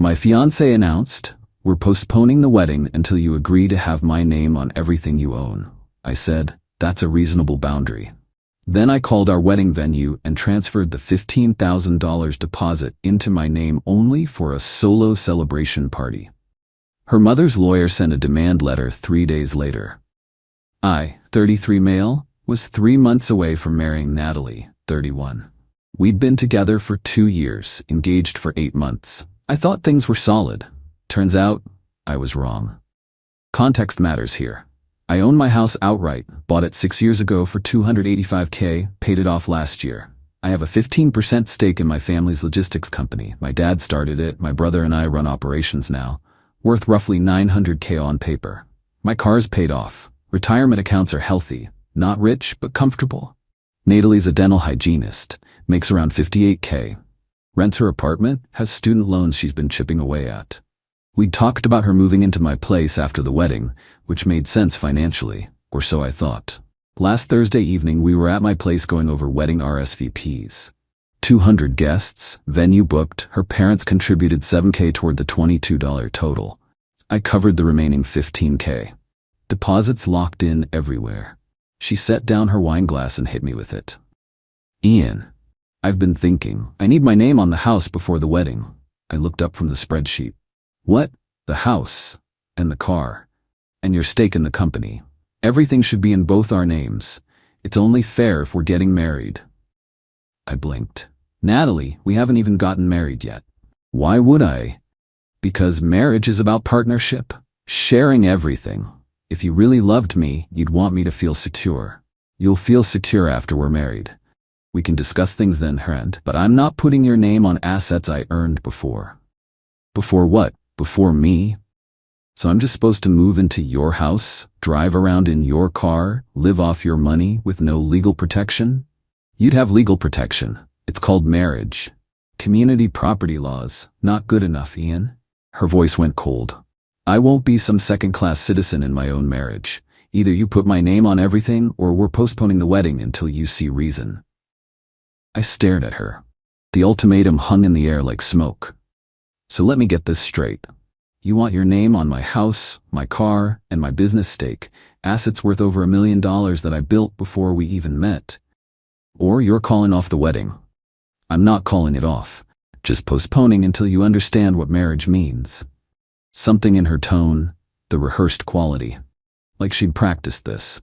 My fiancé announced, "We're postponing the wedding until you agree to have my name on everything you own." I said, "That's a reasonable boundary." Then I called our wedding venue and transferred the $15,000 deposit into my name only for a solo celebration party. Her mother's lawyer sent a demand letter 3 days later. I, 33 male, was 3 months away from marrying Natalie, 31. We'd been together for 2 years, engaged for 8 months. I thought things were solid. Turns out, I was wrong. Context matters here. I own my house outright, bought it 6 years ago for $285K, paid it off last year. I have a 15% stake in my family's logistics company. My dad started it, my brother and I run operations now, worth roughly $900K on paper. My car's paid off. Retirement accounts are healthy, not rich, but comfortable. Natalie's a dental hygienist, makes around $58K. Rents her apartment, has student loans she's been chipping away at. We'd talked about her moving into my place after the wedding, which made sense financially, or so I thought. Last Thursday evening we were at my place going over wedding RSVPs. 200 guests, venue booked, her parents contributed $7K toward the $22 total. I covered the remaining $15K. Deposits locked in everywhere. She set down her wine glass and hit me with it. "Ian, I've been thinking, I need my name on the house before the wedding." I looked up from the spreadsheet. "What? The house? And the car? And your stake in the company? Everything should be in both our names. It's only fair if we're getting married." I blinked. "Natalie, we haven't even gotten married yet." "Why would I?" "Because marriage is about partnership, sharing everything. If you really loved me, you'd want me to feel secure. You'll feel secure after we're married. We can discuss things then, friend, but I'm not putting your name on assets I earned before." "Before what? Before me? So I'm just supposed to move into your house, drive around in your car, live off your money with no legal protection?" "You'd have legal protection. It's called marriage. Community property laws, not good enough, Ian." Her voice went cold. "I won't be some second-class citizen in my own marriage. Either you put my name on everything or we're postponing the wedding until you see reason." I stared at her. The ultimatum hung in the air like smoke. "So let me get this straight. You want your name on my house, my car, and my business stake, assets worth over $1 million that I built before we even met. Or you're calling off the wedding." "I'm not calling it off. Just postponing until you understand what marriage means." Something in her tone, the rehearsed quality. Like she'd practiced this.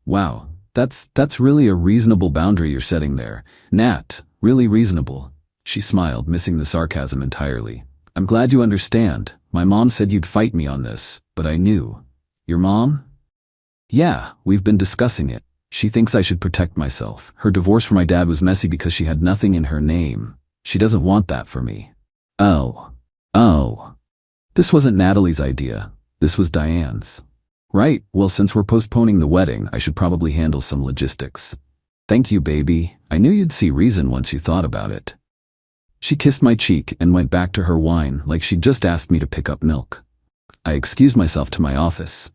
"Wow, that's really a reasonable boundary you're setting there. Nat, really reasonable." She smiled, missing the sarcasm entirely. "I'm glad you understand. My mom said you'd fight me on this, but I knew." "Your mom?" "Yeah, we've been discussing it. She thinks I should protect myself. Her divorce from my dad was messy because she had nothing in her name. She doesn't want that for me." Oh. This wasn't Natalie's idea. This was Diane's. "Right, well, since we're postponing the wedding, I should probably handle some logistics." "Thank you, baby. I knew you'd see reason once you thought about it." She kissed my cheek and went back to her wine like she'd just asked me to pick up milk. I excused myself to my office.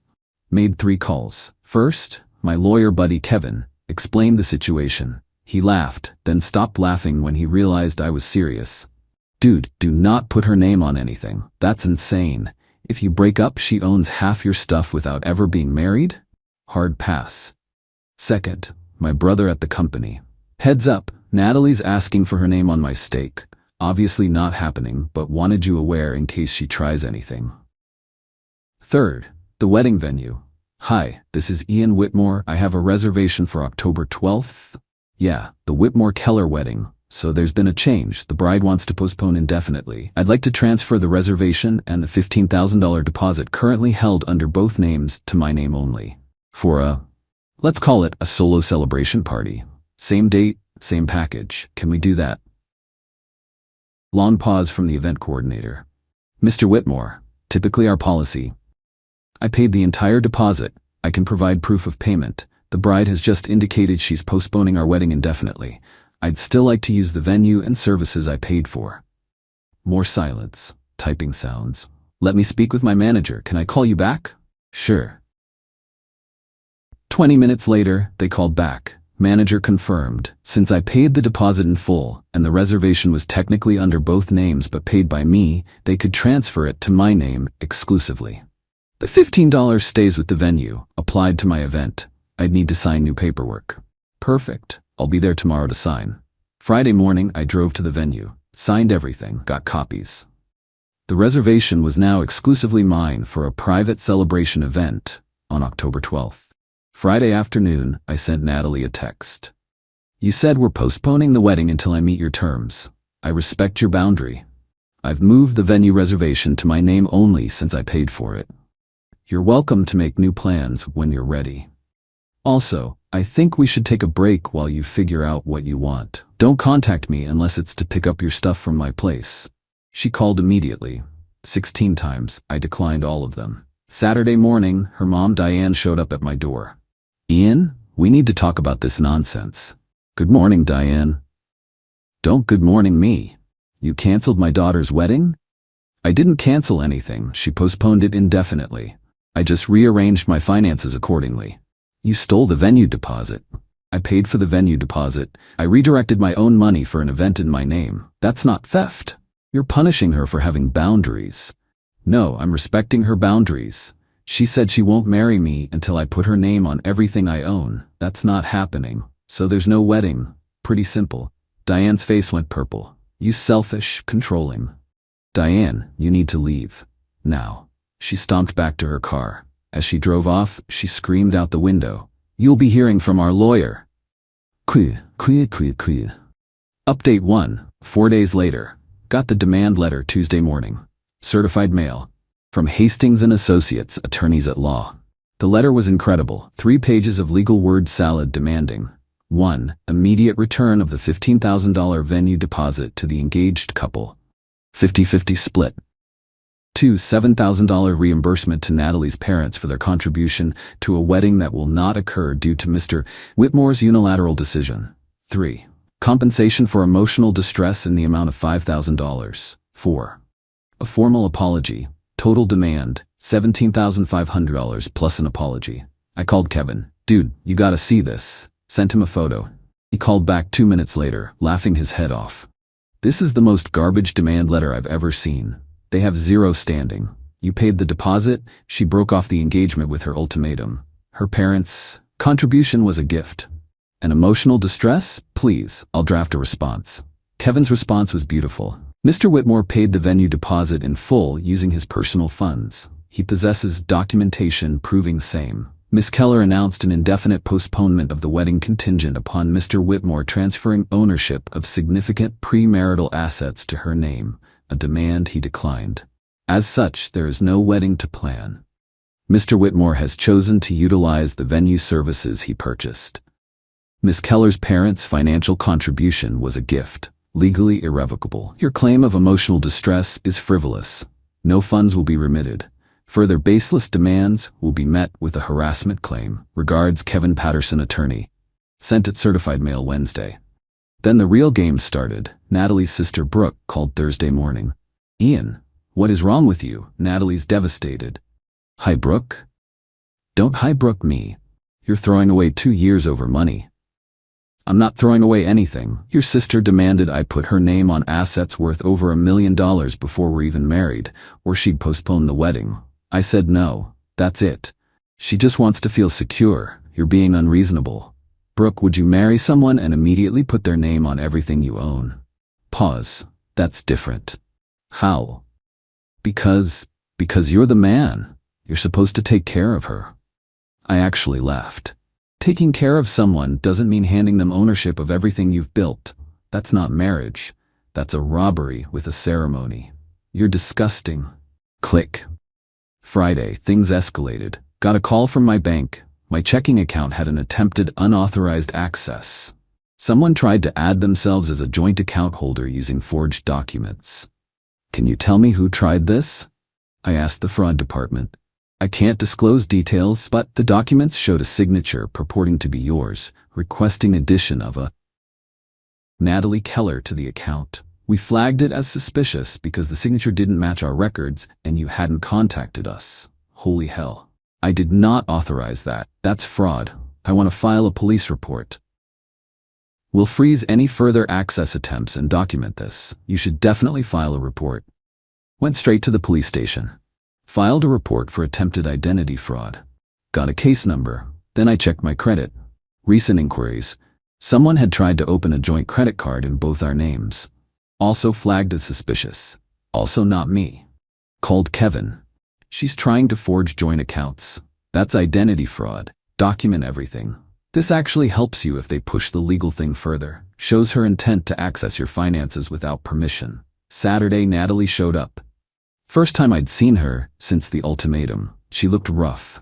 Made 3 calls. First, my lawyer buddy Kevin explained the situation. He laughed, then stopped laughing when he realized I was serious. "Dude, do not put her name on anything. That's insane. If you break up, she owns half your stuff without ever being married? Hard pass." Second, my brother at the company. "Heads up, Natalie's asking for her name on my stake. Obviously not happening, but wanted you aware in case she tries anything." Third, the wedding venue. "Hi, this is Ian Whitmore. I have a reservation for October 12th. Yeah, the Whitmore-Keller wedding. So there's been a change. The bride wants to postpone indefinitely. I'd like to transfer the reservation and the $15,000 deposit currently held under both names to my name only. For let's call it a solo celebration party. Same date, same package. Can we do that?" Long pause from the event coordinator. "Mr. Whitmore, typically our policy." "I paid the entire deposit. I can provide proof of payment. The bride has just indicated she's postponing our wedding indefinitely. I'd still like to use the venue and services I paid for." More silence, typing sounds. "Let me speak with my manager. Can I call you back?" "Sure." 20 minutes later, they called back. Manager confirmed. Since I paid the deposit in full, and the reservation was technically under both names but paid by me, they could transfer it to my name exclusively. The $15 stays with the venue, applied to my event. I'd need to sign new paperwork. Perfect. I'll be there tomorrow to sign. Friday morning, I drove to the venue, signed everything, got copies. The reservation was now exclusively mine for a private celebration event on October 12th. Friday afternoon, I sent Natalie a text. You said we're postponing the wedding until I meet your terms. I respect your boundary. I've moved the venue reservation to my name only since I paid for it. You're welcome to make new plans when you're ready. Also, I think we should take a break while you figure out what you want. Don't contact me unless it's to pick up your stuff from my place. She called immediately. 16 times, I declined all of them. Saturday morning, her mom Diane showed up at my door. Ian, we need to talk about this nonsense. Good morning, Diane. Don't good morning me. You canceled my daughter's wedding? I didn't cancel anything, she postponed it indefinitely. I just rearranged my finances accordingly. You stole the venue deposit. I paid for the venue deposit. I redirected my own money for an event in my name. That's not theft. You're punishing her for having boundaries. No, I'm respecting her boundaries. She said she won't marry me until I put her name on everything I own. That's not happening. So there's no wedding. Pretty simple. Diane's face went purple. You selfish, controlling. Diane, you need to leave. Now. She stomped back to her car. As she drove off, she screamed out the window. You'll be hearing from our lawyer. Qley. Update 1. 4 days later. Got the demand letter Tuesday morning. Certified mail. From Hastings & Associates, attorneys at law. The letter was incredible. 3 pages of legal word salad demanding 1. Immediate return of the $15,000 venue deposit to the engaged couple. 50-50 split. 2. $7,000 reimbursement to Natalie's parents for their contribution to a wedding that will not occur due to Mr. Whitmore's unilateral decision. 3. Compensation for emotional distress in the amount of $5,000. 4. A formal apology. Total demand, $17,500 plus an apology. I called Kevin. Dude, you gotta see this. Sent him a photo. He called back 2 minutes later, laughing his head off. This is the most garbage demand letter I've ever seen. They have 0 standing. You paid the deposit, she broke off the engagement with her ultimatum. Her parents' contribution was a gift. An emotional distress? Please, I'll draft a response. Kevin's response was beautiful. Mr. Whitmore paid the venue deposit in full using his personal funds. He possesses documentation proving the same. Ms. Keller announced an indefinite postponement of the wedding contingent upon Mr. Whitmore transferring ownership of significant premarital assets to her name, a demand he declined. As such, there is no wedding to plan. Mr. Whitmore has chosen to utilize the venue services he purchased. Ms. Keller's parents' financial contribution was a gift, legally irrevocable. Your claim of emotional distress is frivolous. No funds will be remitted. Further baseless demands will be met with a harassment claim. Regards, Kevin Patterson, attorney. Sent it certified mail Wednesday. Then the real game started. Natalie's sister Brooke called Thursday morning. Ian, what is wrong with you? Natalie's devastated. Hi, Brooke. Don't hi, Brooke me. You're throwing away 2 years over money. I'm not throwing away anything. Your sister demanded I put her name on assets worth over $1 million before we're even married, or she'd postpone the wedding. I said no. That's it. She just wants to feel secure. You're being unreasonable. Brooke, would you marry someone and immediately put their name on everything you own? Pause. That's different. How? Because you're the man. You're supposed to take care of her. I actually laughed. Taking care of someone doesn't mean handing them ownership of everything you've built. That's not marriage. That's a robbery with a ceremony. You're disgusting. Click. Friday, things escalated. Got a call from my bank. My checking account had an attempted unauthorized access. Someone tried to add themselves as a joint account holder using forged documents. Can you tell me who tried this? I asked the fraud department. I can't disclose details, but the documents showed a signature purporting to be yours, requesting addition of a Natalie Keller to the account. We flagged it as suspicious because the signature didn't match our records and you hadn't contacted us. Holy hell. I did not authorize that. That's fraud. I want to file a police report. We'll freeze any further access attempts and document this. You should definitely file a report. Went straight to the police station. Filed a report for attempted identity fraud. Got a case number. Then I checked my credit. Recent inquiries. Someone had tried to open a joint credit card in both our names. Also flagged as suspicious. Also not me. Called Kevin. She's trying to forge joint accounts. That's identity fraud. Document everything. This actually helps you if they push the legal thing further. Shows her intent to access your finances without permission. Saturday, Natalie showed up. First time I'd seen her since the ultimatum. She looked rough.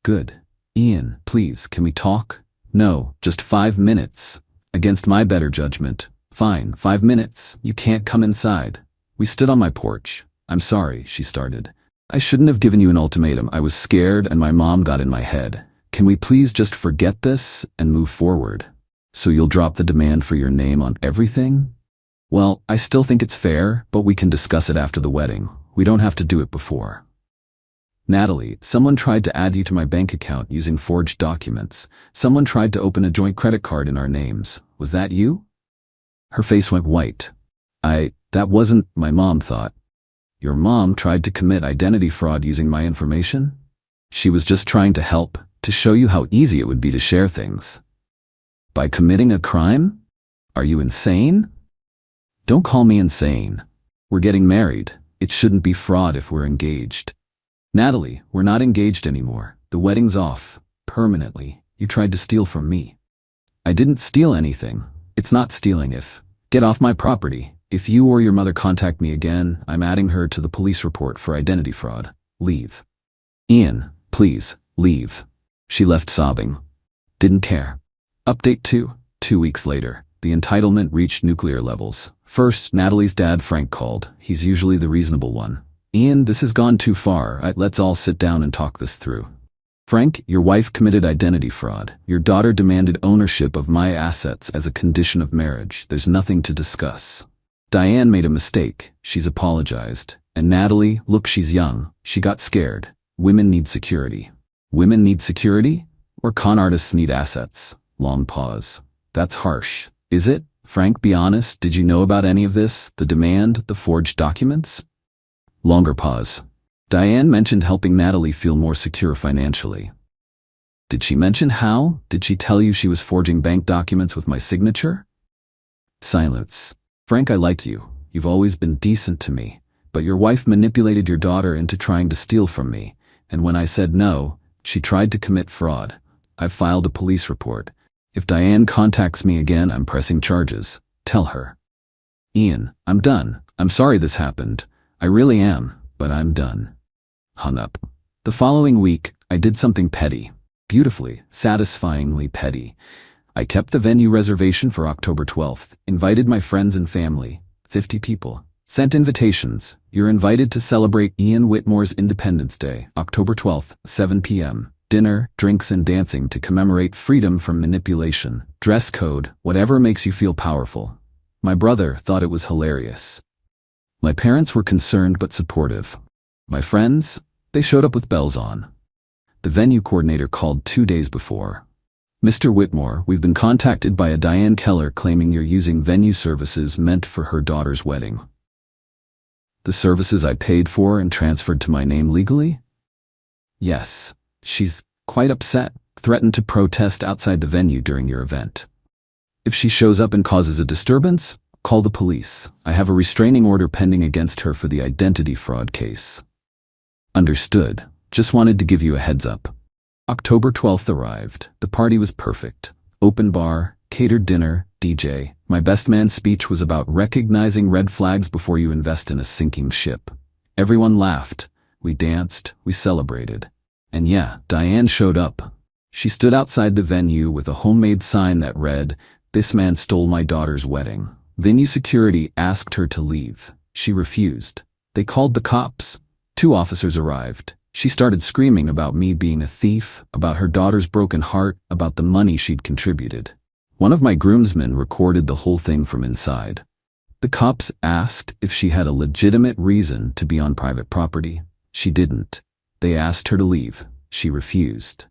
Good. Ian, please, can we talk? No, just 5 minutes. Against my better judgment. Fine, 5 minutes. You can't come inside. We stood on my porch. I'm sorry, she started. I shouldn't have given you an ultimatum. I was scared and my mom got in my head. Can we please just forget this and move forward? So you'll drop the demand for your name on everything? Well, I still think it's fair, but we can discuss it after the wedding. We don't have to do it before. Natalie, someone tried to add you to my bank account using forged documents. Someone tried to open a joint credit card in our names. Was that you? Her face went white. That wasn't, my mom thought. Your mom tried to commit identity fraud using my information? She was just trying to help, to show you how easy it would be to share things. By committing a crime? Are you insane? Don't call me insane. We're getting married. It shouldn't be fraud if we're engaged. Natalie, we're not engaged anymore. The wedding's off. Permanently. You tried to steal from me. I didn't steal anything. It's not stealing if. Get off my property. If you or your mother contact me again, I'm adding her to the police report for identity fraud. Leave. Ian, please, leave. She left sobbing. Didn't care. Update 2. 2 weeks later, the entitlement reached nuclear levels. First, Natalie's dad Frank called. He's usually the reasonable one. Ian, this has gone too far. Let's all sit down and talk this through. Frank, your wife committed identity fraud. Your daughter demanded ownership of my assets as a condition of marriage. There's nothing to discuss. Diane made a mistake. She's apologized. And Natalie, look, she's young. She got scared. Women need security. Women need security? Or con artists need assets? Long pause. That's harsh. Is it? Frank, be honest. Did you know about any of this? The demand, the forged documents? Longer pause. Diane mentioned helping Natalie feel more secure financially. Did she mention how? Did she tell you she was forging bank documents with my signature? Silence. Frank, I like you. You've always been decent to me. But your wife manipulated your daughter into trying to steal from me. And when I said no, she tried to commit fraud. I've filed a police report. If Diane contacts me again, I'm pressing charges. Tell her. Ian, I'm done. I'm sorry this happened. I really am, but I'm done. Hung up. The following week, I did something petty. Beautifully, satisfyingly petty. I kept the venue reservation for October 12th, invited my friends and family, 50 people. Sent invitations. You're invited to celebrate Ian Whitmore's Independence Day, October 12th, 7 p.m. Dinner, drinks and dancing to commemorate freedom from manipulation. Dress code, whatever makes you feel powerful. My brother thought it was hilarious. My parents were concerned but supportive. My friends, they showed up with bells on. The venue coordinator called 2 days before. Mr. Whitmore, we've been contacted by a Diane Keller claiming you're using venue services meant for her daughter's wedding. The services I paid for and transferred to my name legally? Yes. She's quite upset, threatened to protest outside the venue during your event. If she shows up and causes a disturbance, call the police. I have a restraining order pending against her for the identity fraud case. Understood. Just wanted to give you a heads up. October 12th arrived. The party was perfect. Open bar, catered dinner, DJ. My best man's speech was about recognizing red flags before you invest in a sinking ship. Everyone laughed. We danced. We celebrated. And yeah, Diane showed up. She stood outside the venue with a homemade sign that read, "This man stole my daughter's wedding." Venue security asked her to leave. She refused. They called the cops. 2 officers arrived. She started screaming about me being a thief, about her daughter's broken heart, about the money she'd contributed. One of my groomsmen recorded the whole thing from inside. The cops asked if she had a legitimate reason to be on private property. She didn't. They asked her to leave. She refused.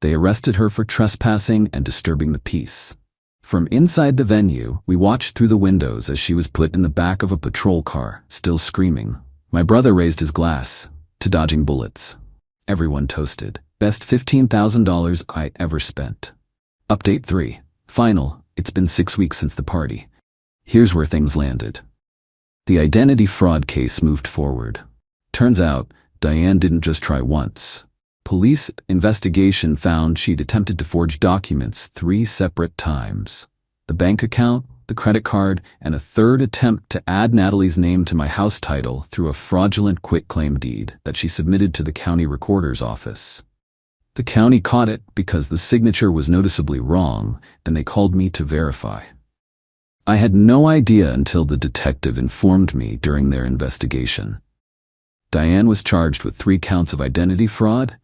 They arrested her for trespassing and disturbing the peace. From inside the venue, we watched through the windows as she was put in the back of a patrol car, still screaming. My brother raised his glass to dodging bullets. Everyone toasted. Best $15,000 I ever spent. Update 3. Final. It's been 6 weeks since the party. Here's where things landed. The identity fraud case moved forward. Turns out, Diane didn't just try once. Police investigation found she'd attempted to forge documents 3 separate times. The bank account, the credit card, and a third attempt to add Natalie's name to my house title through a fraudulent quitclaim deed that she submitted to the county recorder's office. The county caught it because the signature was noticeably wrong, and they called me to verify. I had no idea until the detective informed me during their investigation. Diane was charged with 3 counts of identity fraud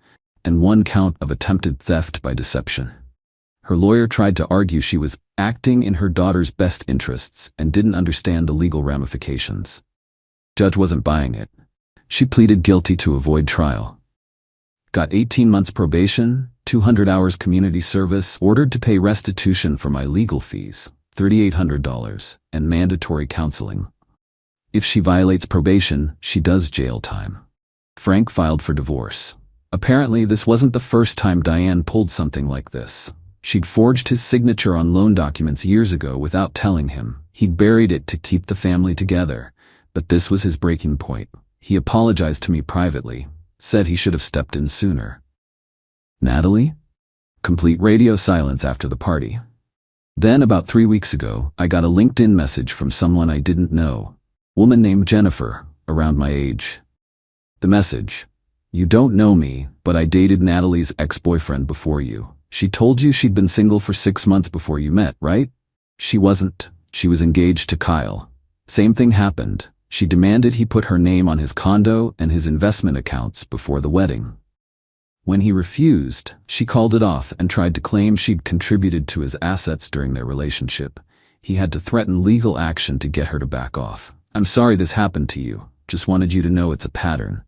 and 1 count of attempted theft by deception. Her lawyer tried to argue she was acting in her daughter's best interests and didn't understand the legal ramifications. Judge wasn't buying it. She pleaded guilty to avoid trial. Got 18 months probation, 200 hours community service, ordered to pay restitution for my legal fees, $3,800, and mandatory counseling. If she violates probation, she does jail time. Frank filed for divorce. Apparently, this wasn't the first time Diane pulled something like this. She'd forged his signature on loan documents years ago without telling him. He'd buried it to keep the family together. But this was his breaking point. He apologized to me privately, said he should have stepped in sooner. Natalie? Complete radio silence after the party. Then, about 3 weeks ago, I got a LinkedIn message from someone I didn't know. Woman named Jennifer, around my age. The message: "You don't know me, but I dated Natalie's ex-boyfriend before you. She told you she'd been single for 6 months before you met, right? She wasn't. She was engaged to Kyle. Same thing happened. She demanded he put her name on his condo and his investment accounts before the wedding. When he refused, she called it off and tried to claim she'd contributed to his assets during their relationship. He had to threaten legal action to get her to back off. I'm sorry this happened to you. Just wanted you to know it's a pattern."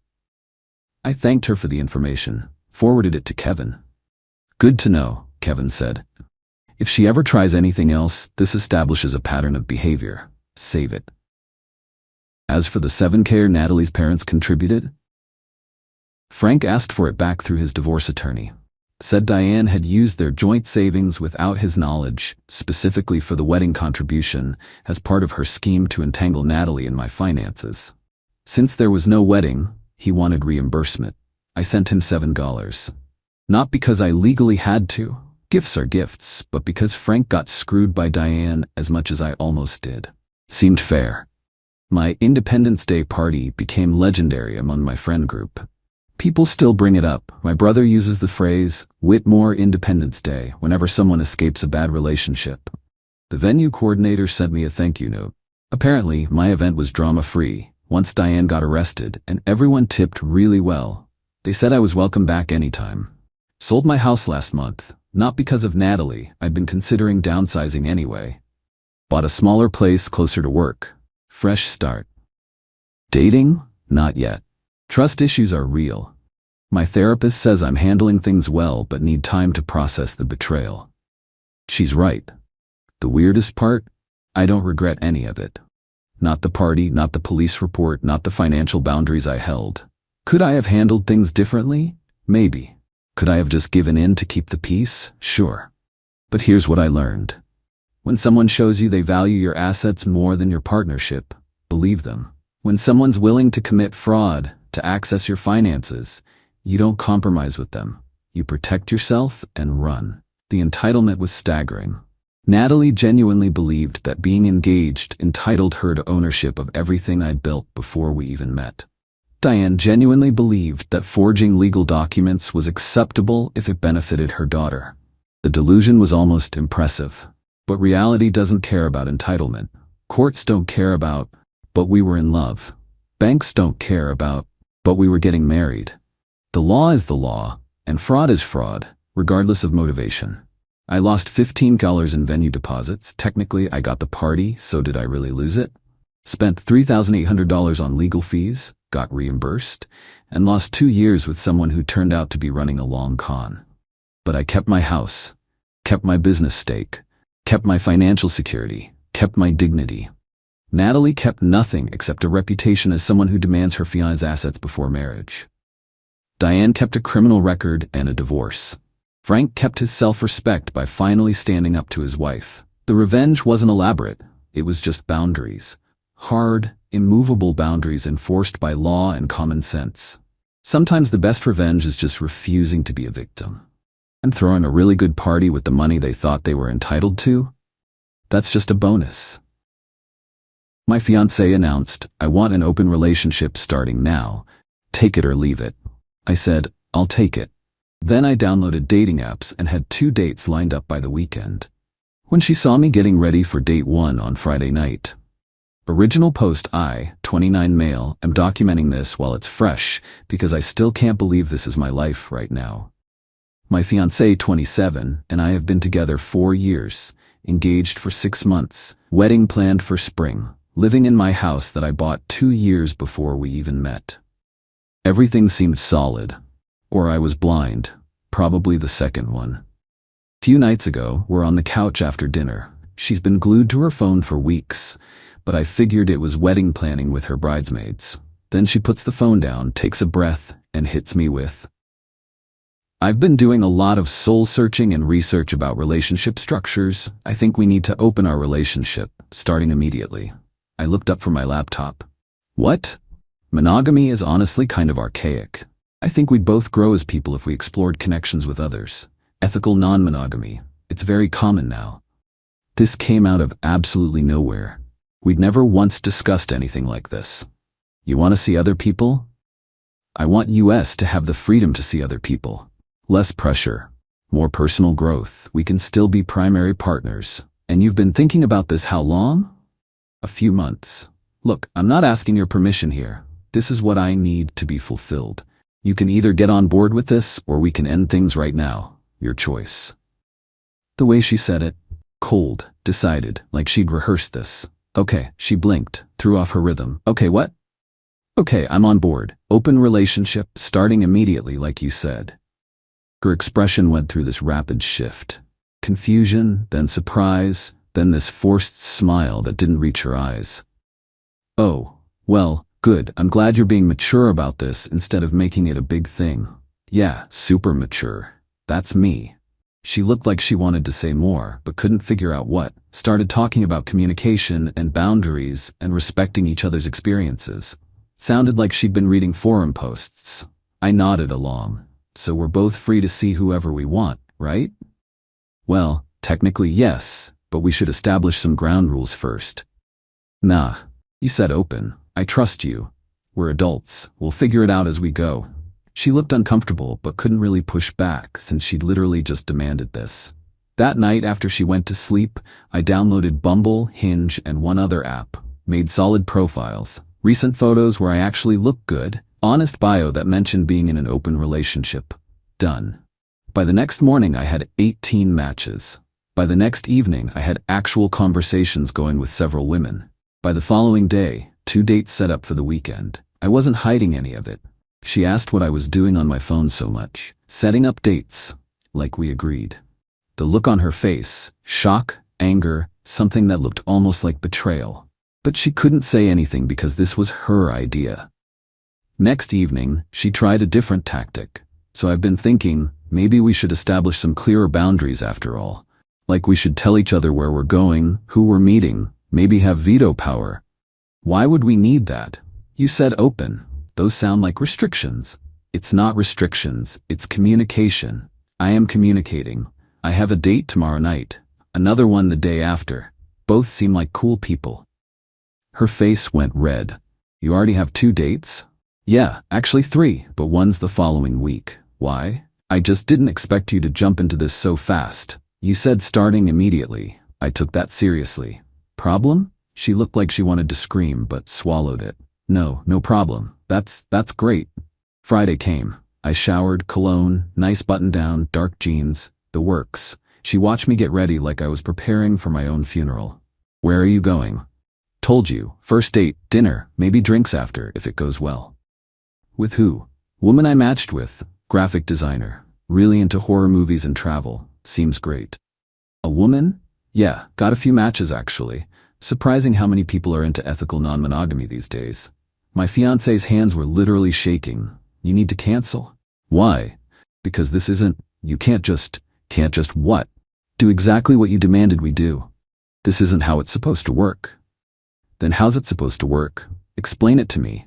I thanked her for the information, forwarded it to Kevin. "Good to know," Kevin said. "If she ever tries anything else, this establishes a pattern of behavior. Save it." As for the $7,000 Natalie's parents contributed, Frank asked for it back through his divorce attorney. Said Diane had used their joint savings without his knowledge, specifically for the wedding contribution, as part of her scheme to entangle Natalie in my finances. Since there was no wedding, he wanted reimbursement. I sent him $7. Not because I legally had to. Gifts are gifts, but because Frank got screwed by Diane as much as I almost did. Seemed fair. My Independence Day party became legendary among my friend group. People still bring it up. My brother uses the phrase, "Whitmore Independence Day," whenever someone escapes a bad relationship. The venue coordinator sent me a thank you note. Apparently, my event was drama-free once Diane got arrested, and everyone tipped really well. They said I was welcome back anytime. Sold my house last month, not because of Natalie. I'd been considering downsizing anyway. Bought a smaller place closer to work. Fresh start. Dating? Not yet. Trust issues are real. My therapist says I'm handling things well but need time to process the betrayal. She's right. The weirdest part? I don't regret any of it. Not the party, not the police report, not the financial boundaries I held. Could I have handled things differently? Maybe. Could I have just given in to keep the peace? Sure. But here's what I learned. When someone shows you they value your assets more than your partnership, believe them. When someone's willing to commit fraud to access your finances, you don't compromise with them. You protect yourself and run. The entitlement was staggering. Natalie genuinely believed that being engaged entitled her to ownership of everything I'd built before we even met. Diane genuinely believed that forging legal documents was acceptable if it benefited her daughter. The delusion was almost impressive. But reality doesn't care about entitlement. Courts don't care about, but we were in love. Banks don't care about, but we were getting married. The law is the law, and fraud is fraud, regardless of motivation. I lost $15 in venue deposits. Technically, I got the party, so did I really lose it? Spent $3,800 on legal fees, got reimbursed, and lost 2 years with someone who turned out to be running a long con. But I kept my house, kept my business stake, kept my financial security, kept my dignity. Natalie kept nothing except a reputation as someone who demands her fiancé's assets before marriage. Diane kept a criminal record and a divorce. Frank kept his self-respect by finally standing up to his wife. The revenge wasn't elaborate, it was just boundaries. Hard, immovable boundaries enforced by law and common sense. Sometimes the best revenge is just refusing to be a victim. And throwing a really good party with the money they thought they were entitled to? That's just a bonus. My fiancé announced, "I want an open relationship starting now. Take it or leave it." I said, "I'll take it." Then I downloaded dating apps and had 2 dates lined up by the weekend. When she saw me getting ready for date 1 on Friday night. Original post: I, 29 male, am documenting this while it's fresh because I still can't believe this is my life right now. My fiancé, 27, and I have been together 4 years, engaged for 6 months, wedding planned for spring, living in my house that I bought 2 years before we even met. Everything seemed solid. Or I was blind, probably the second one. Few nights ago, we're on the couch after dinner. She's been glued to her phone for weeks, but I figured it was wedding planning with her bridesmaids. Then she puts the phone down, takes a breath, and hits me with, "I've been doing a lot of soul-searching and research about relationship structures. I think we need to open our relationship, starting immediately." I looked up from my laptop. What? Monogamy is honestly kind of archaic. I think we'd both grow as people if we explored connections with others. Ethical non-monogamy. It's very common now. This came out of absolutely nowhere. We'd never once discussed anything like this. You want to see other people? I want us to have the freedom to see other people. Less pressure. More personal growth. We can still be primary partners. And you've been thinking about this how long? A few months. Look, I'm not asking your permission here. This is what I need to be fulfilled. You can either get on board with this, or we can end things right now. Your choice. The way she said it, cold, decided, like she'd rehearsed this. Okay, she blinked, threw off her rhythm. Okay, what? Okay, I'm on board. Open relationship, starting immediately like you said. Her expression went through this rapid shift. Confusion, then surprise, then this forced smile that didn't reach her eyes. Oh, well, good. I'm glad you're being mature about this instead of making it a big thing. Yeah, super mature. That's me. She looked like she wanted to say more, but couldn't figure out what. Started talking about communication and boundaries and respecting each other's experiences. Sounded like she'd been reading forum posts. I nodded along. So we're both free to see whoever we want, right? Well, technically yes, but we should establish some ground rules first. Nah, you said open. I trust you. We're adults. We'll figure it out as we go. She looked uncomfortable but couldn't really push back since she'd literally just demanded this. That night after she went to sleep, I downloaded Bumble, Hinge, and one other app, made solid profiles, recent photos where I actually looked good, honest bio that mentioned being in an open relationship. Done. By the next morning I had 18 matches. By the next evening I had actual conversations going with several women. By the following day, 2 dates set up for the weekend. I wasn't hiding any of it. She asked what I was doing on my phone so much. Setting up dates, like we agreed. The look on her face, shock, anger, something that looked almost like betrayal. But she couldn't say anything because this was her idea. Next evening, she tried a different tactic. So I've been thinking, maybe we should establish some clearer boundaries after all. Like we should tell each other where we're going, who we're meeting, maybe have veto power. Why would we need that? You said open. Those sound like restrictions. It's not restrictions, it's communication. I am communicating. I have a date tomorrow night. Another one the day after. Both seem like cool people. Her face went red. You already have 2 dates? Yeah, actually 3, but one's the following week. Why? I just didn't expect you to jump into this so fast. You said starting immediately. I took that seriously. Problem? She looked like she wanted to scream but swallowed it. No problem. That's great. Friday came. I showered, cologne, nice button-down, dark jeans, the works. She watched me get ready like I was preparing for my own funeral. Where are you going? Told you. First date, dinner, maybe drinks after if it goes well. With who? Woman I matched with. Graphic designer. Really into horror movies and travel. Seems great. A woman? Yeah, got a few matches actually. Surprising how many people are into ethical non-monogamy these days. My fiancé's hands were literally shaking. You need to cancel? Why? Because this isn't, you can't just what? Do exactly what you demanded we do. This isn't how it's supposed to work. Then how's it supposed to work? Explain it to me.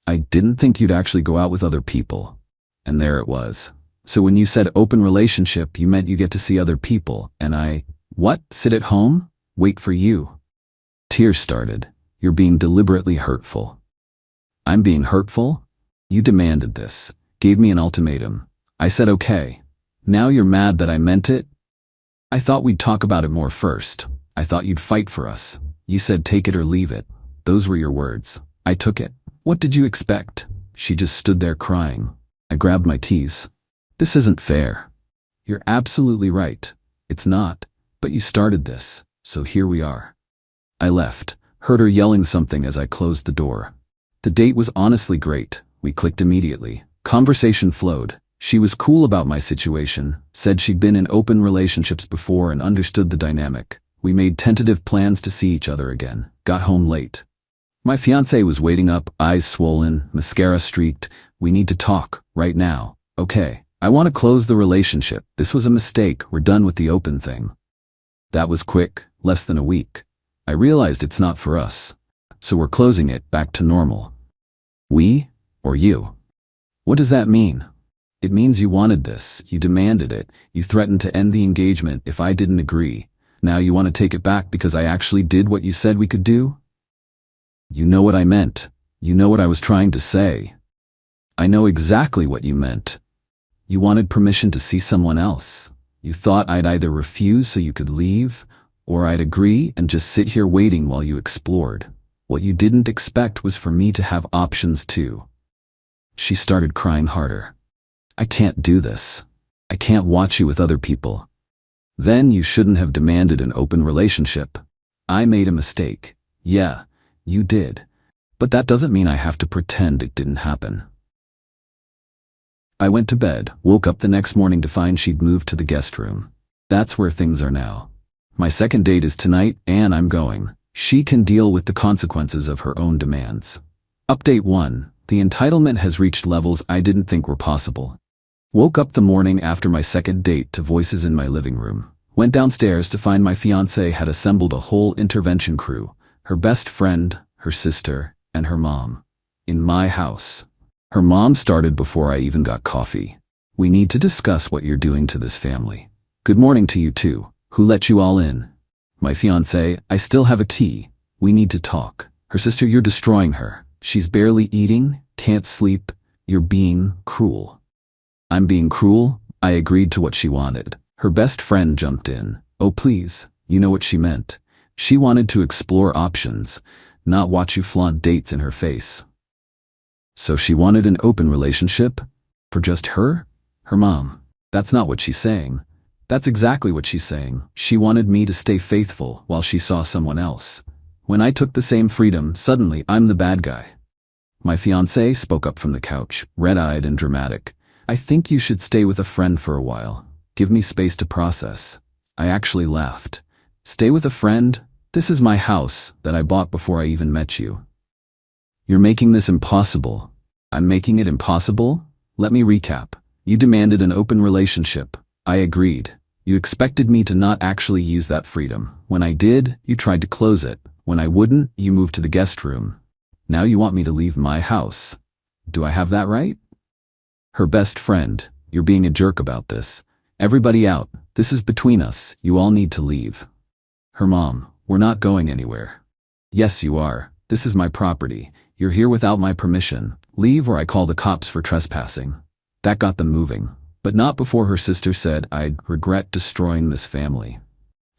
I didn't think you'd actually go out with other people. And there it was. So when you said open relationship, you meant you get to see other people, and what? Sit at home? Wait for you? Tears started. You're being deliberately hurtful. I'm being hurtful? You demanded this. Gave me an ultimatum. I said okay. Now you're mad that I meant it? I thought we'd talk about it more first. I thought you'd fight for us. You said take it or leave it. Those were your words. I took it. What did you expect? She just stood there crying. I grabbed my keys. This isn't fair. You're absolutely right. It's not. But you started this, so here we are. I left, heard her yelling something as I closed the door. The date was honestly great. We clicked immediately. Conversation flowed. She was cool about my situation, said she'd been in open relationships before and understood the dynamic. We made tentative plans to see each other again. Got home late. My fiancé was waiting up, eyes swollen, mascara streaked. We need to talk, right now. Okay. I want to close the relationship. This was a mistake. We're done with the open thing. That was quick, less than a week. I realized it's not for us. So we're closing it back to normal. We? Or you? What does that mean? It means you wanted this, you demanded it, you threatened to end the engagement if I didn't agree. Now you want to take it back because I actually did what you said we could do? You know what I meant. You know what I was trying to say. I know exactly what you meant. You wanted permission to see someone else. You thought I'd either refuse so you could leave, or I'd agree and just sit here waiting while you explored. What you didn't expect was for me to have options too. She started crying harder. I can't do this. I can't watch you with other people. Then you shouldn't have demanded an open relationship. I made a mistake. Yeah, you did. But that doesn't mean I have to pretend it didn't happen. I went to bed, woke up the next morning to find she'd moved to the guest room. That's where things are now. My second date is tonight, and I'm going. She can deal with the consequences of her own demands. Update 1. The entitlement has reached levels I didn't think were possible. Woke up the morning after my second date to voices in my living room. Went downstairs to find my fiancé had assembled a whole intervention crew. Her best friend, her sister, and her mom. In my house. Her mom started before I even got coffee. We need to discuss what you're doing to this family. Good morning to you too. Who let you all in? My fiancé, I still have a key. We need to talk. Her sister, you're destroying her. She's barely eating, can't sleep. You're being cruel. I'm being cruel? I agreed to what she wanted. Her best friend jumped in. Oh please, you know what she meant. She wanted to explore options, not watch you flaunt dates in her face. So she wanted an open relationship? For just her? Her mom. That's not what she's saying. That's exactly what she's saying. She wanted me to stay faithful while she saw someone else. When I took the same freedom, suddenly I'm the bad guy. My fiancé spoke up from the couch, red-eyed and dramatic. I think you should stay with a friend for a while. Give me space to process. I actually laughed. Stay with a friend? This is my house that I bought before I even met you. You're making this impossible. I'm making it impossible? Let me recap. You demanded an open relationship. I agreed. You expected me to not actually use that freedom. When I did, you tried to close it. When I wouldn't, you moved to the guest room. Now you want me to leave my house. Do I have that right? Her best friend, you're being a jerk about this. Everybody out. This is between us. You all need to leave. Her mom, we're not going anywhere. Yes, you are. This is my property. You're here without my permission. Leave or I call the cops for trespassing. That got them moving. But not before her sister said I'd regret destroying this family.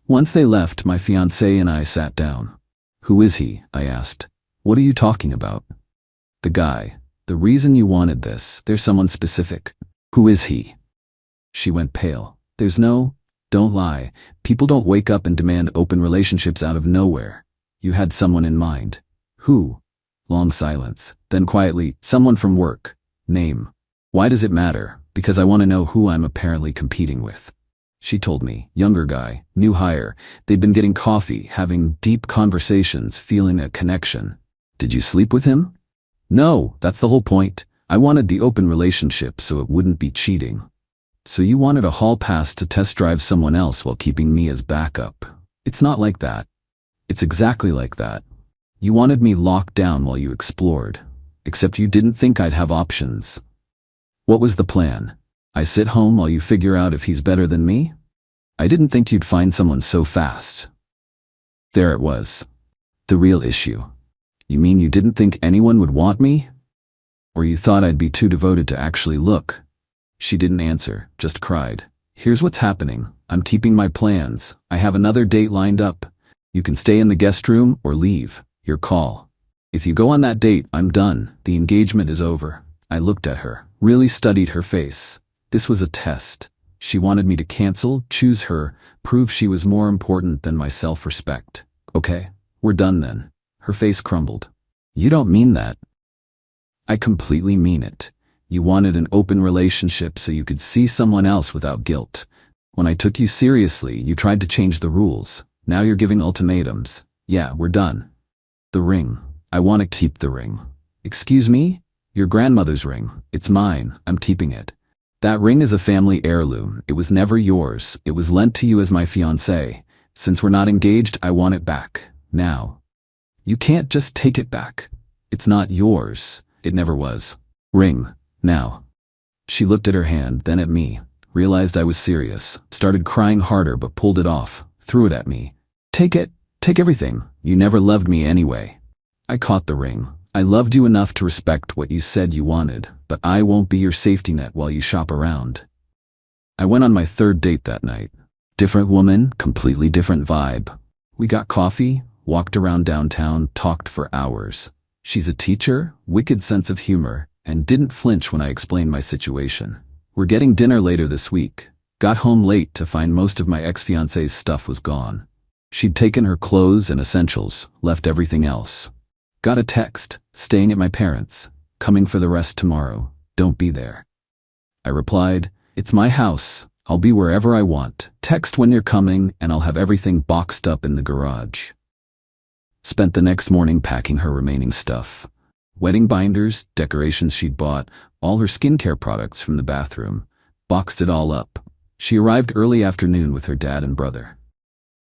Once they left, my fiancé and I sat down. Who is he? I asked. What are you talking about? The guy. The reason you wanted this. There's someone specific. Who is he? She went pale. Don't lie. People don't wake up and demand open relationships out of nowhere. You had someone in mind. Who? Long silence. Then quietly, someone from work. Name. Why does it matter? Because I want to know who I'm apparently competing with. She told me. Younger guy, new hire. They'd been getting coffee, having deep conversations, feeling a connection. Did you sleep with him? No, that's the whole point. I wanted the open relationship so it wouldn't be cheating. So you wanted a hall pass to test drive someone else while keeping me as backup. It's not like that. It's exactly like that. You wanted me locked down while you explored. Except you didn't think I'd have options. What was the plan? I sit home while you figure out if he's better than me? I didn't think you'd find someone so fast. There it was. The real issue. You mean you didn't think anyone would want me? Or you thought I'd be too devoted to actually look? She didn't answer, just cried. Here's what's happening. I'm keeping my plans. I have another date lined up. You can stay in the guest room or leave. Your call. If you go on that date, I'm done. The engagement is over. I looked at her, really studied her face. This was a test. She wanted me to cancel, choose her, prove she was more important than my self-respect. Okay, we're done then. Her face crumbled. You don't mean that. I completely mean it. You wanted an open relationship so you could see someone else without guilt. When I took you seriously, you tried to change the rules. Now you're giving ultimatums. Yeah, we're done. The ring. I want to keep the ring. Excuse me? Your grandmother's ring. It's mine. I'm keeping it. That ring is a family heirloom. It was never yours. It was lent to you as my fiancée. Since we're not engaged, I want it back. Now. You can't just take it back. It's not yours. It never was. Ring. Now. She looked at her hand, then at me, realized I was serious, started crying harder but pulled it off, threw it at me. Take it. Take everything. You never loved me anyway. I caught the ring. I loved you enough to respect what you said you wanted, but I won't be your safety net while you shop around. I went on my third date that night. Different woman, completely different vibe. We got coffee, walked around downtown, talked for hours. She's a teacher, wicked sense of humor, and didn't flinch when I explained my situation. We're getting dinner later this week. Got home late to find most of my ex-fiancée's stuff was gone. She'd taken her clothes and essentials, left everything else. Got a text, staying at my parents', coming for the rest tomorrow, don't be there. I replied, it's my house, I'll be wherever I want. Text when you're coming and I'll have everything boxed up in the garage. Spent the next morning packing her remaining stuff. Wedding binders, decorations she'd bought, all her skincare products from the bathroom. Boxed it all up. She arrived early afternoon with her dad and brother.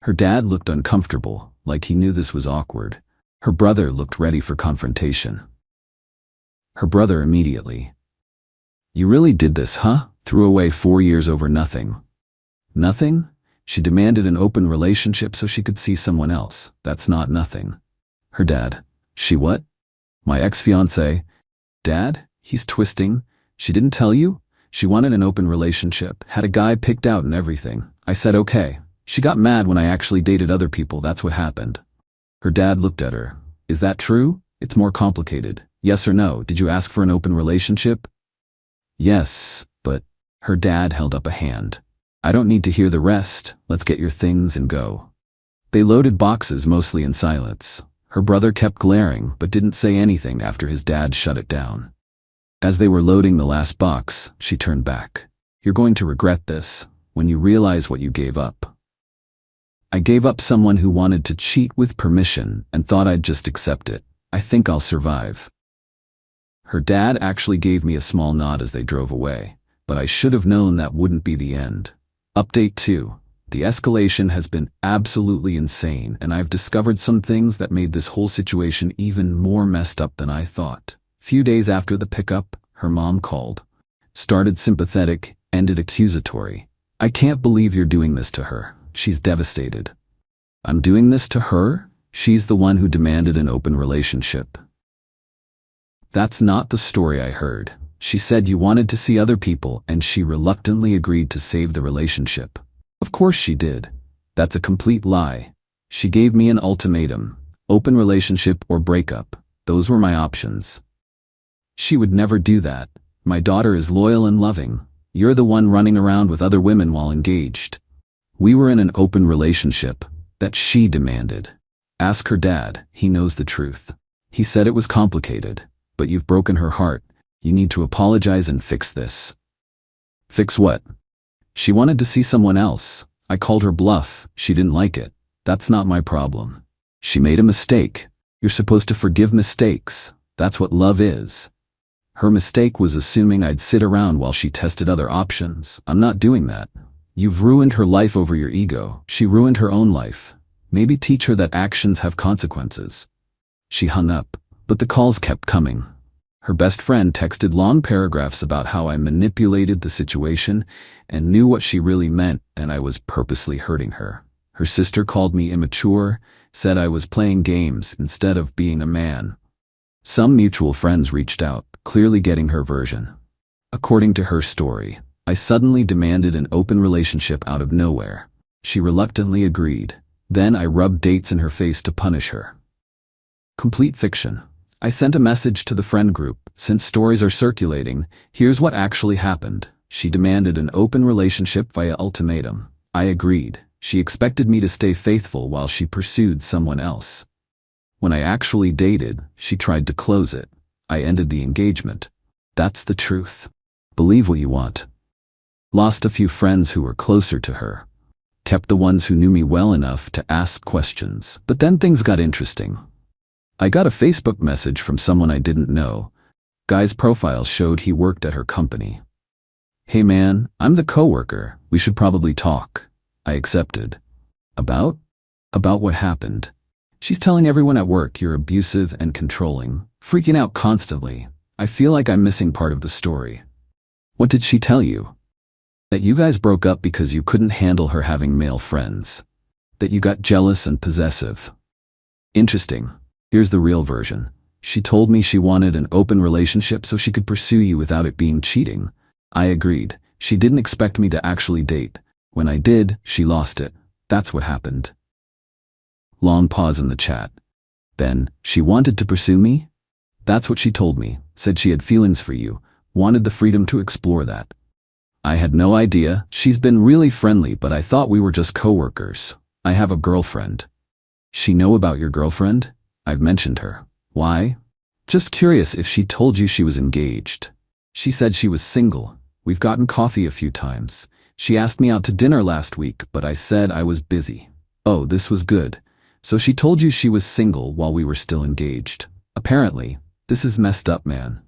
Her dad looked uncomfortable, like he knew this was awkward. Her brother looked ready for confrontation. Her brother immediately. You really did this, huh? Threw away 4 years over nothing. Nothing? She demanded an open relationship so she could see someone else. That's not nothing. Her dad. She what? My ex-fiancé. Dad? He's twisting. She didn't tell you? She wanted an open relationship, had a guy picked out and everything. I said okay. She got mad when I actually dated other people, that's what happened. Her dad looked at her. Is that true? It's more complicated. Yes or no? Did you ask for an open relationship? Yes, but her dad held up a hand. I don't need to hear the rest. Let's get your things and go. They loaded boxes mostly in silence. Her brother kept glaring but didn't say anything after his dad shut it down. As they were loading the last box, she turned back. You're going to regret this when you realize what you gave up. I gave up someone who wanted to cheat with permission and thought I'd just accept it. I think I'll survive. Her dad actually gave me a small nod as they drove away, but I should have known that wouldn't be the end. Update 2. The escalation has been absolutely insane, and I've discovered some things that made this whole situation even more messed up than I thought. Few days after the pickup, her mom called. Started sympathetic, ended accusatory. I can't believe you're doing this to her. She's devastated. I'm doing this to her? She's the one who demanded an open relationship. That's not the story I heard. She said you wanted to see other people and she reluctantly agreed to save the relationship. Of course she did. That's a complete lie. She gave me an ultimatum. Open relationship or breakup. Those were my options. She would never do that. My daughter is loyal and loving. You're the one running around with other women while engaged. We were in an open relationship that she demanded. Ask her dad, he knows the truth. He said it was complicated, but you've broken her heart. You need to apologize and fix this. Fix what? She wanted to see someone else. I called her bluff. She didn't like it. That's not my problem. She made a mistake. You're supposed to forgive mistakes. That's what love is. Her mistake was assuming I'd sit around while she tested other options. I'm not doing that. You've ruined her life over your ego. She ruined her own life. Maybe teach her that actions have consequences. She hung up, but the calls kept coming. Her best friend texted long paragraphs about how I manipulated the situation and knew what she really meant, and I was purposely hurting her. Her sister called me immature, said I was playing games instead of being a man. Some mutual friends reached out, clearly getting her version. According to her story, I suddenly demanded an open relationship out of nowhere. She reluctantly agreed. Then I rubbed dates in her face to punish her. Complete fiction. I sent a message to the friend group. Since stories are circulating, here's what actually happened. She demanded an open relationship via ultimatum. I agreed. She expected me to stay faithful while she pursued someone else. When I actually dated, she tried to close it. I ended the engagement. That's the truth. Believe what you want. Lost a few friends who were closer to her. Kept the ones who knew me well enough to ask questions. But then things got interesting. I got a Facebook message from someone I didn't know. Guy's profile showed he worked at her company. Hey man, I'm the coworker. We should probably talk. I accepted. About what happened. She's telling everyone at work you're abusive and controlling, freaking out constantly. I feel like I'm missing part of the story. What did she tell you? That you guys broke up because you couldn't handle her having male friends. That you got jealous and possessive. Interesting. Here's the real version. She told me she wanted an open relationship so she could pursue you without it being cheating. I agreed. She didn't expect me to actually date. When I did, she lost it. That's what happened. Long pause in the chat. Then, she wanted to pursue me? That's what she told me. Said she had feelings for you. Wanted the freedom to explore that. I had no idea. She's been really friendly, but I thought we were just coworkers. I have a girlfriend. She know about your girlfriend? I've mentioned her. Why? Just curious if she told you she was engaged. She said she was single. We've gotten coffee a few times. She asked me out to dinner last week, but I said I was busy. Oh, this was good. So she told you she was single while we were still engaged. Apparently, this is messed up, man.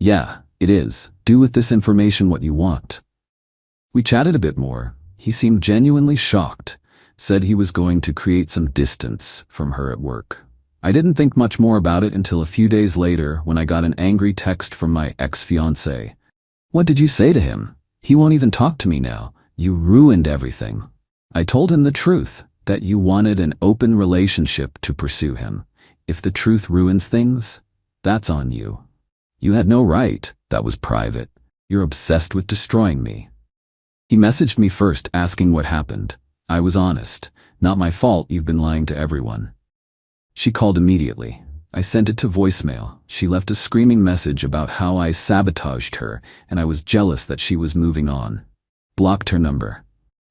Yeah, it is. Do with this information what you want. We chatted a bit more. He seemed genuinely shocked. Said he was going to create some distance from her at work. I didn't think much more about it until a few days later when I got an angry text from my ex-fiancé. What did you say to him? He won't even talk to me now. You ruined everything. I told him the truth, that you wanted an open relationship to pursue him. If the truth ruins things, that's on you. You had no right. That was private. You're obsessed with destroying me. He messaged me first asking what happened. I was honest. Not my fault, you've been lying to everyone. She called immediately. I sent it to voicemail. She left a screaming message about how I sabotaged her and I was jealous that she was moving on. Blocked her number.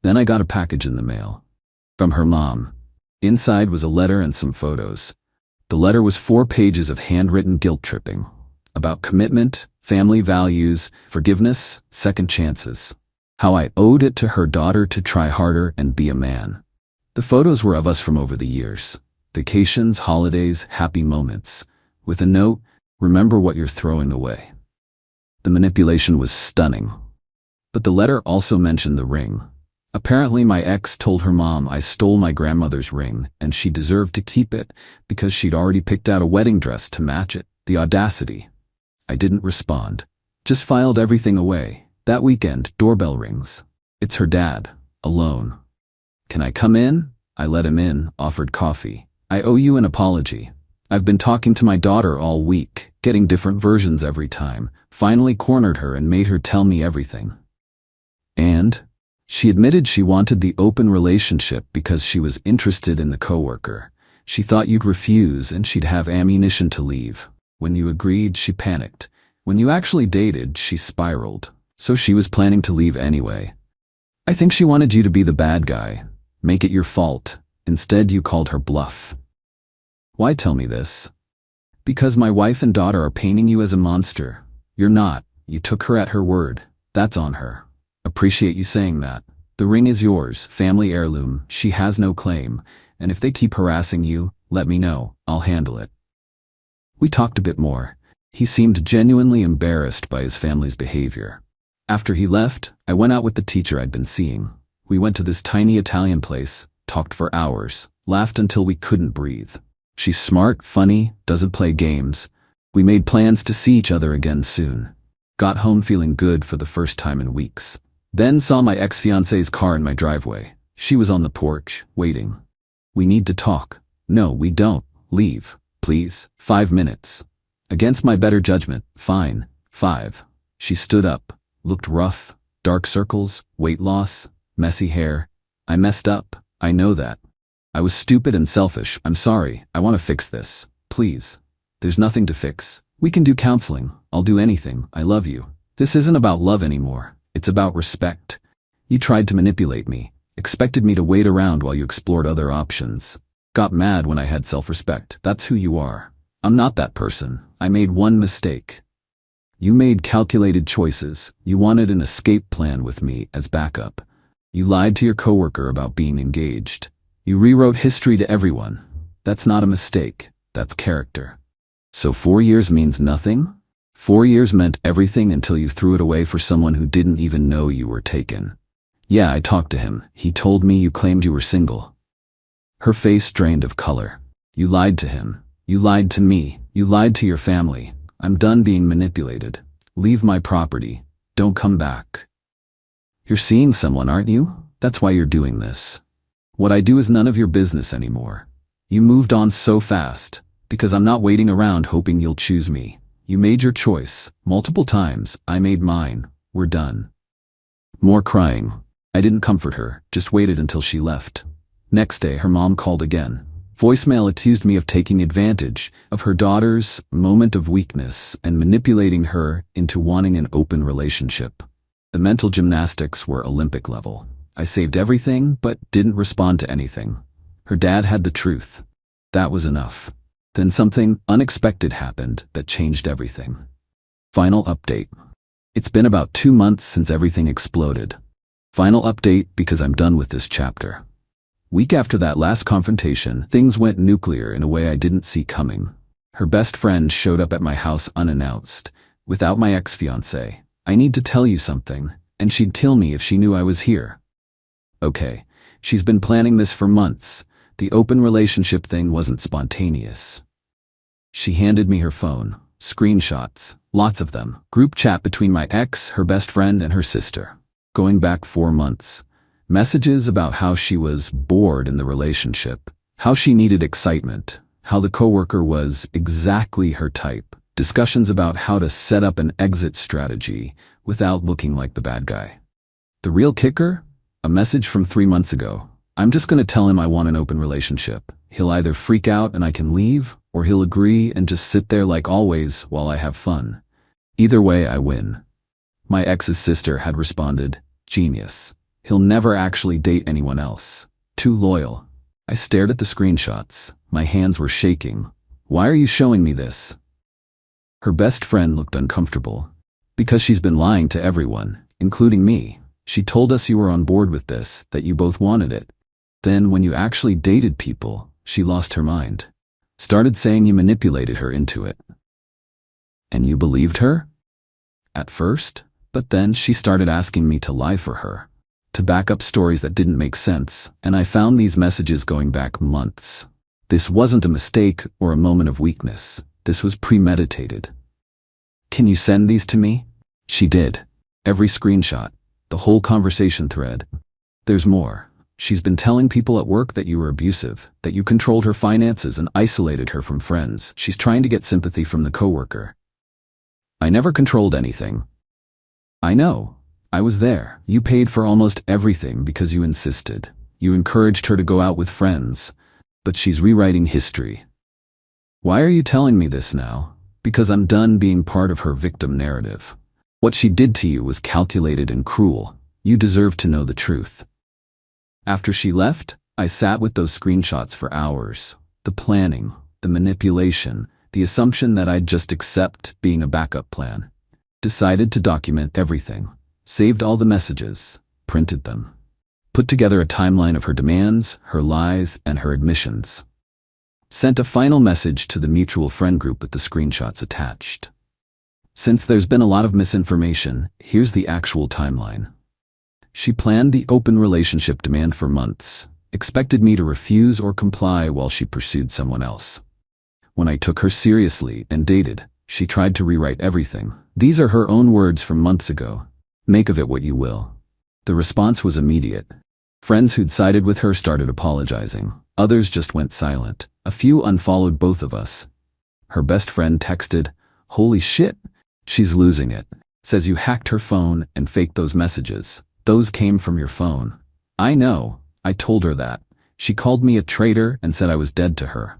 Then I got a package in the mail. From her mom. Inside was a letter and some photos. The letter was 4 pages of handwritten guilt tripping. About commitment, family values, forgiveness, second chances. How I owed it to her daughter to try harder and be a man. The photos were of us from over the years. Vacations, holidays, happy moments. With a note, remember what you're throwing away. The manipulation was stunning. But the letter also mentioned the ring. Apparently my ex told her mom I stole my grandmother's ring and she deserved to keep it because she'd already picked out a wedding dress to match it. The audacity. I didn't respond. Just filed everything away. That weekend, doorbell rings. It's her dad, alone. Can I come in? I let him in, offered coffee. I owe you an apology. I've been talking to my daughter all week, getting different versions every time. Finally cornered her and made her tell me everything. And? She admitted she wanted the open relationship because she was interested in the coworker. She thought you'd refuse and she'd have ammunition to leave. When you agreed, she panicked. When you actually dated, she spiraled. So she was planning to leave anyway. I think she wanted you to be the bad guy. Make it your fault. Instead, you called her bluff. Why tell me this? Because my wife and daughter are painting you as a monster. You're not. You took her at her word. That's on her. Appreciate you saying that. The ring is yours, family heirloom, she has no claim, and if they keep harassing you, let me know, I'll handle it. We talked a bit more. He seemed genuinely embarrassed by his family's behavior. After he left, I went out with the teacher I'd been seeing. We went to this tiny Italian place, talked for hours, laughed until we couldn't breathe. She's smart, funny, doesn't play games. We made plans to see each other again soon. Got home feeling good for the first time in weeks. Then saw my ex-fiancée's car in my driveway. She was on the porch, waiting. We need to talk. No, we don't. Leave, please. 5 minutes. Against my better judgment, fine. 5. She stood up, looked rough, dark circles, weight loss, messy hair. I messed up, I know that. I was stupid and selfish, I'm sorry, I want to fix this. Please. There's nothing to fix. We can do counseling, I'll do anything, I love you. This isn't about love anymore, it's about respect. You tried to manipulate me, expected me to wait around while you explored other options. Got mad when I had self-respect, that's who you are. I'm not that person, I made one mistake. You made calculated choices, you wanted an escape plan with me as backup. You lied to your coworker about being engaged. You rewrote history to everyone. That's not a mistake, that's character. So 4 years means nothing? 4 years meant everything until you threw it away for someone who didn't even know you were taken. Yeah, I talked to him. He told me you claimed you were single. Her face drained of color. You lied to him. You lied to me. You lied to your family. I'm done being manipulated. Leave my property. Don't come back. You're seeing someone, aren't you? That's why you're doing this. What I do is none of your business anymore. You moved on so fast, because I'm not waiting around hoping you'll choose me. You made your choice, multiple times, I made mine. We're done. More crying. I didn't comfort her, just waited until she left. Next day, her mom called again. Voicemail accused me of taking advantage of her daughter's moment of weakness and manipulating her into wanting an open relationship. The mental gymnastics were Olympic level. I saved everything, but didn't respond to anything. Her dad had the truth. That was enough. Then something unexpected happened that changed everything. Final update. It's been about 2 months since everything exploded. Final update because I'm done with this chapter. Week after that last confrontation, things went nuclear in a way I didn't see coming. Her best friend showed up at my house unannounced, without my ex-fiancé. I need to tell you something, and she'd kill me if she knew I was here. Okay, she's been planning this for months. The open relationship thing wasn't spontaneous. She handed me her phone, screenshots, lots of them, group chat between my ex, her best friend, and her sister. Going back 4 months. Messages about how she was bored in the relationship, how she needed excitement, how the coworker was exactly her type, discussions about how to set up an exit strategy without looking like the bad guy. The real kicker? A message from 3 months ago. I'm just going to tell him I want an open relationship. He'll either freak out and I can leave, or he'll agree and just sit there like always while I have fun. Either way, I win. My ex's sister had responded, genius. He'll never actually date anyone else. Too loyal. I stared at the screenshots. My hands were shaking. Why are you showing me this? Her best friend looked uncomfortable. Because she's been lying to everyone, including me. She told us you were on board with this, that you both wanted it. Then when you actually dated people, she lost her mind. Started saying you manipulated her into it. And you believed her? At first, but then she started asking me to lie for her, to back up stories that didn't make sense, and I found these messages going back months. This wasn't a mistake or a moment of weakness. This was premeditated. Can you send these to me? She did. Every screenshot, the whole conversation thread. There's more. She's been telling people at work that you were abusive, that you controlled her finances and isolated her from friends. She's trying to get sympathy from the coworker. I never controlled anything. I know. I was there. You paid for almost everything because you insisted. You encouraged her to go out with friends. But she's rewriting history. Why are you telling me this now? Because I'm done being part of her victim narrative. What she did to you was calculated and cruel. You deserve to know the truth. After she left, I sat with those screenshots for hours. The planning, the manipulation, the assumption that I'd just accept being a backup plan. Decided to document everything. saved all the messages, printed them, put together a timeline of her demands, her lies, and her admissions. Sent a final message to the mutual friend group with the screenshots attached. Since there's been a lot of misinformation, here's the actual timeline. She planned the open relationship demand for months, expected me to refuse or comply while she pursued someone else. When I took her seriously and dated, she tried to rewrite everything. These are her own words from months ago. Make of it what you will. The response was immediate. Friends who'd sided with her started apologizing. Others just went silent. A few unfollowed both of us. Her best friend texted, "Holy shit, she's losing it. Says you hacked her phone and faked those messages. Those came from your phone." I know. I told her that. She called me a traitor and said I was dead to her.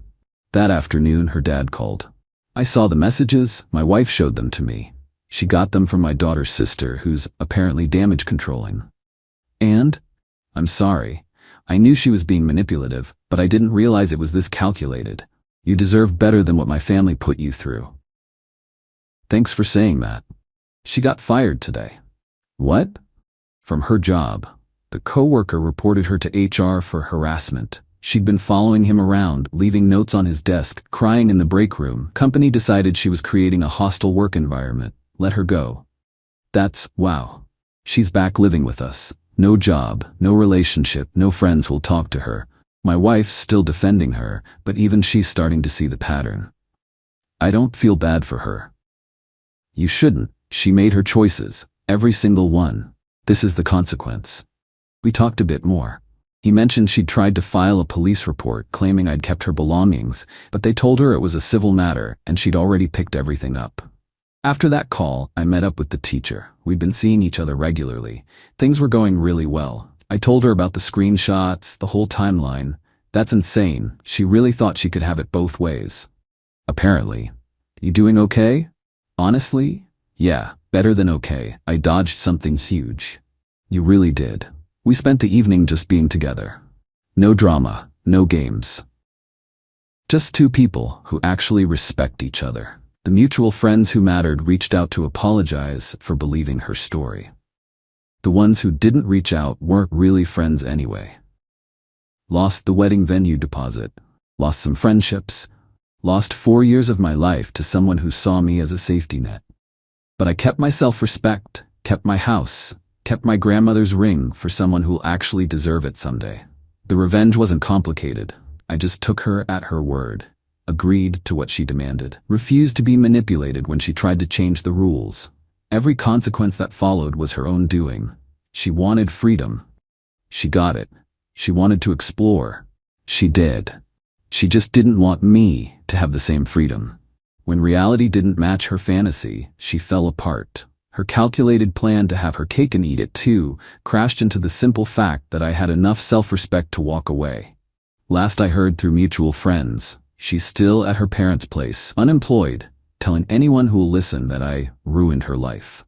That afternoon, her dad called. I saw the messages. My wife showed them to me. She got them from my daughter's sister, who's apparently damage controlling. And? I'm sorry. I knew she was being manipulative, but I didn't realize it was this calculated. You deserve better than what my family put you through. Thanks for saying that. She got fired today. What? From her job. The coworker reported her to HR for harassment. She'd been following him around, leaving notes on his desk, crying in the break room. Company decided she was creating a hostile work environment. Let her go. That's, wow. She's back living with us. No job, no relationship, no friends will talk to her. My wife's still defending her, but even she's starting to see the pattern. I don't feel bad for her. You shouldn't. She made her choices. Every single one. This is the consequence. We talked a bit more. He mentioned she'd tried to file a police report claiming I'd kept her belongings, but they told her it was a civil matter and she'd already picked everything up. After that call, I met up with the teacher. We'd been seeing each other regularly. Things were going really well. I told her about the screenshots, the whole timeline. That's insane. She really thought she could have it both ways. Apparently. You doing okay? Honestly? Yeah, better than okay. I dodged something huge. You really did. We spent the evening just being together. No drama, no games. Just two people who actually respect each other. The mutual friends who mattered reached out to apologize for believing her story. The ones who didn't reach out weren't really friends anyway. Lost the wedding venue deposit. Lost some friendships. Lost 4 years of my life to someone who saw me as a safety net. But I kept my self-respect, kept my house, kept my grandmother's ring for someone who'll actually deserve it someday. The revenge wasn't complicated. I just took her at her word. Agreed to what she demanded, refused to be manipulated when she tried to change the rules. Every consequence that followed was her own doing. She wanted freedom. She got it. She wanted to explore. She did. She just didn't want me to have the same freedom. When reality didn't match her fantasy, she fell apart. Her calculated plan to have her cake and eat it too crashed into the simple fact that I had enough self-respect to walk away. Last I heard through mutual friends, she's still at her parents' place, unemployed, telling anyone who'll listen that I ruined her life.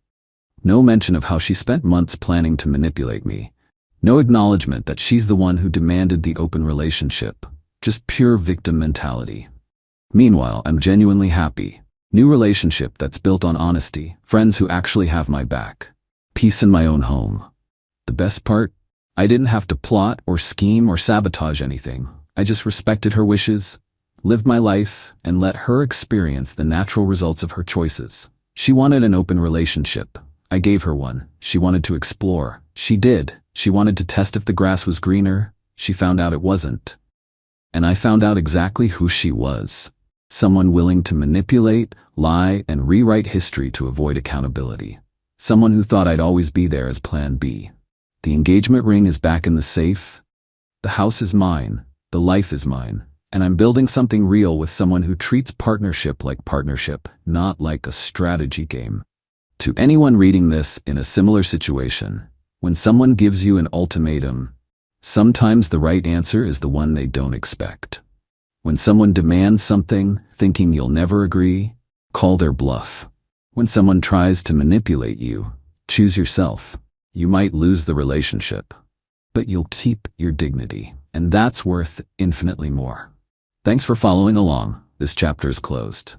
No mention of how she spent months planning to manipulate me. No acknowledgement that she's the one who demanded the open relationship. Just pure victim mentality. Meanwhile, I'm genuinely happy. New relationship that's built on honesty, friends who actually have my back. Peace in my own home. The best part? I didn't have to plot or scheme or sabotage anything. I just respected her wishes, lived my life, and let her experience the natural results of her choices. She wanted an open relationship. I gave her one. She wanted to explore. She did. She wanted to test if the grass was greener. She found out it wasn't. And I found out exactly who she was. Someone willing to manipulate, lie, and rewrite history to avoid accountability. Someone who thought I'd always be there as plan B. The engagement ring is back in the safe. The house is mine. The life is mine. And I'm building something real with someone who treats partnership like partnership, not like a strategy game. To anyone reading this in a similar situation, when someone gives you an ultimatum, sometimes the right answer is the one they don't expect. When someone demands something, thinking you'll never agree, call their bluff. When someone tries to manipulate you, choose yourself. You might lose the relationship, but you'll keep your dignity, and that's worth infinitely more. Thanks for following along. This chapter is closed.